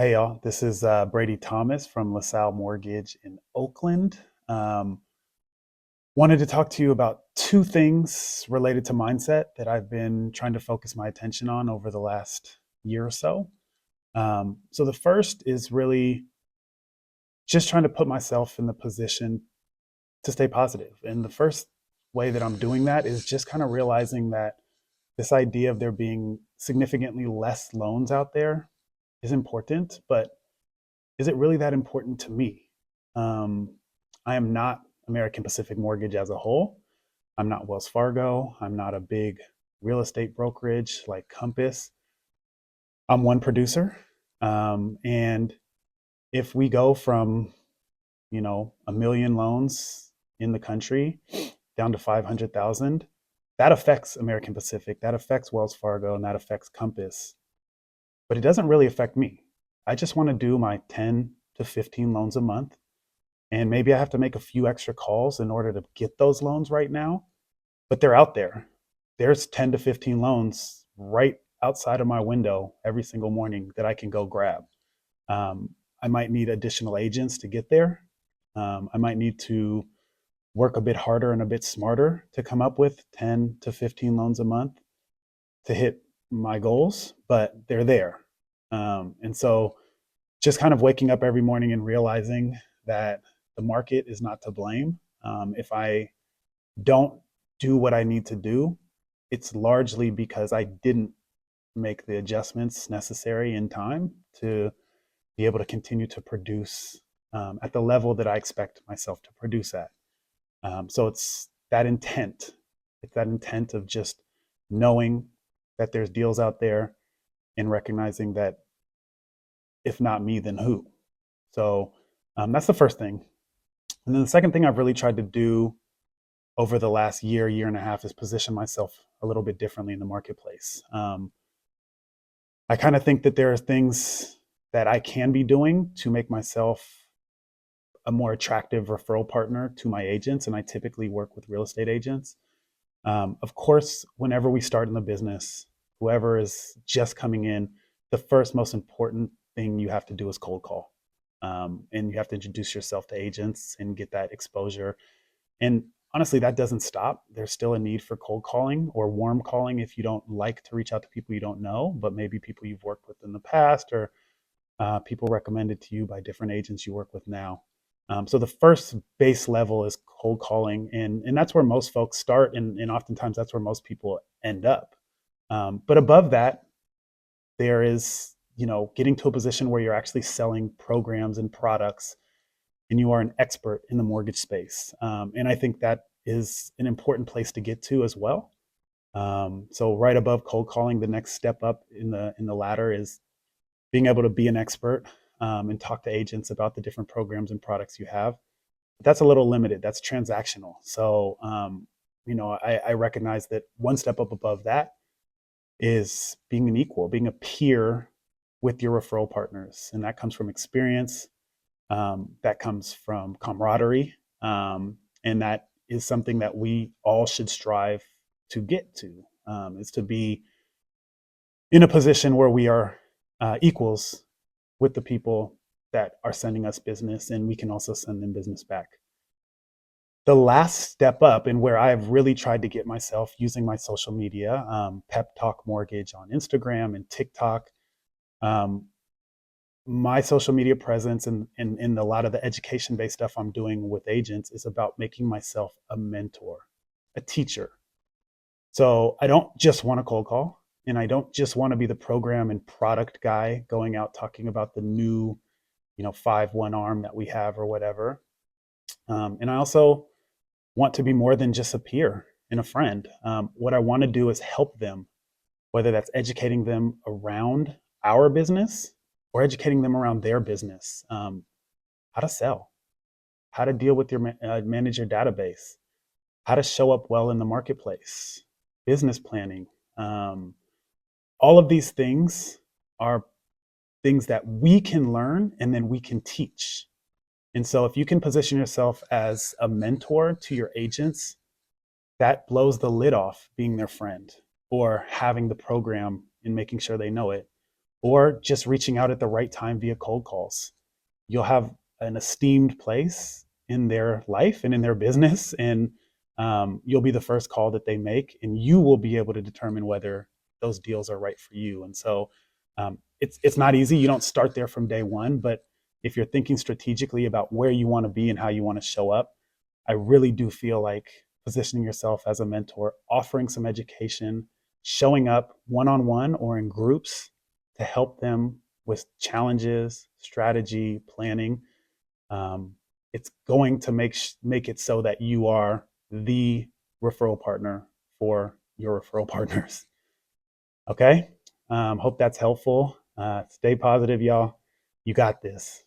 Hey y'all, this is Brady Thomas from LaSalle Mortgage in Oakland. Um, Wanted to talk to you about two things related to mindset that I've been trying to focus my attention on over the last year or so. So the first is really just trying to put myself in the position to stay positive. And the first way that I'm doing that is just kind of realizing that this idea of there being significantly less loans out there is important, but is it really that important to me? Um, I am not American Pacific Mortgage as a whole. I'm not Wells Fargo. I'm not a big real estate brokerage like Compass. I'm one producer. And if we go from, a million loans in the country down to 500,000, that affects American Pacific, that affects Wells Fargo, and that affects Compass. But it doesn't really affect me. I just want to do my 10 to 15 loans a month. And maybe I have to make a few extra calls in order to get those loans right now, but they're out there. There's 10 to 15 loans right outside of my window every single morning that I can go grab. I might need additional agents to get there. I might need to work a bit harder and a bit smarter to come up with 10 to 15 loans a month to hit my goals, but they're there. And so just kind of waking up every morning and realizing that the market is not to blame. If I don't do what I need to do, it's largely because I didn't make the adjustments necessary in time to be able to continue to produce at the level that I expect myself to produce at. So it's that intent. It's that intent of just knowing that there's deals out there and recognizing that if not me, then who? So that's the first thing. And then the second thing I've really tried to do over the last year and a half is position myself a little bit differently in the marketplace. I kind of think that there are things that I can be doing to make myself a more attractive referral partner to my agents. And I typically work with real estate agents. Of course, whenever we start in the business, whoever is just coming in, the first most important thing you have to do is cold call. And you have to introduce yourself to agents and get that exposure. And honestly, that doesn't stop. There's still a need for cold calling or warm calling if you don't like to reach out to people you don't know, but maybe people you've worked with in the past or people recommended to you by different agents you work with now. So the first base level is cold calling, and that's where most folks start, and oftentimes that's where most people end up. But above that, there is getting to a position where you're actually selling programs and products and you are an expert in the mortgage space. And I think that is an important place to get to as well. So right above cold calling, the next step up in the ladder is being able to be an expert and talk to agents about the different programs and products you have. But that's a little limited. That's transactional. So I recognize that one step up above that is being an equal, being a peer with your referral partners, and that comes from experience, that comes from camaraderie, and that is something that we all should strive to get to. Is to be in a position where we are equals with the people that are sending us business, and we can also send them business back. The last step up, and where I've really tried to get myself using my social media, Pep Talk Mortgage on Instagram and TikTok, um, my social media presence and a lot of the education based stuff I'm doing with agents is about making myself a mentor, a teacher. So I don't just want to cold call, and I don't just want to be the program and product guy going out talking about the new, 5-1 arm that we have or whatever. And I also want to be more than just a peer and a friend. What I want to do is help them, whether that's educating them around our business or educating them around their business, how to sell, how to deal with your manage your database, how to show up well in the marketplace, business planning. All of these things are things that we can learn and then we can teach. And so if you can position yourself as a mentor to your agents, that blows the lid off being their friend or having the program and making sure they know it. or just reaching out at the right time via cold calls. You'll have an esteemed place in their life and in their business, and you'll be the first call that they make, and you will be able to determine whether those deals are right for you. And so it's not easy. You don't start there from day one, but if you're thinking strategically about where you want to be and how you want to show up, I really do feel like positioning yourself as a mentor, offering some education, showing up one on one or in groups to help them with challenges, strategy, planning. Um, it's going to make it so that you are the referral partner for your referral partners. Okay. Hope that's helpful. Stay positive, y'all. You got this.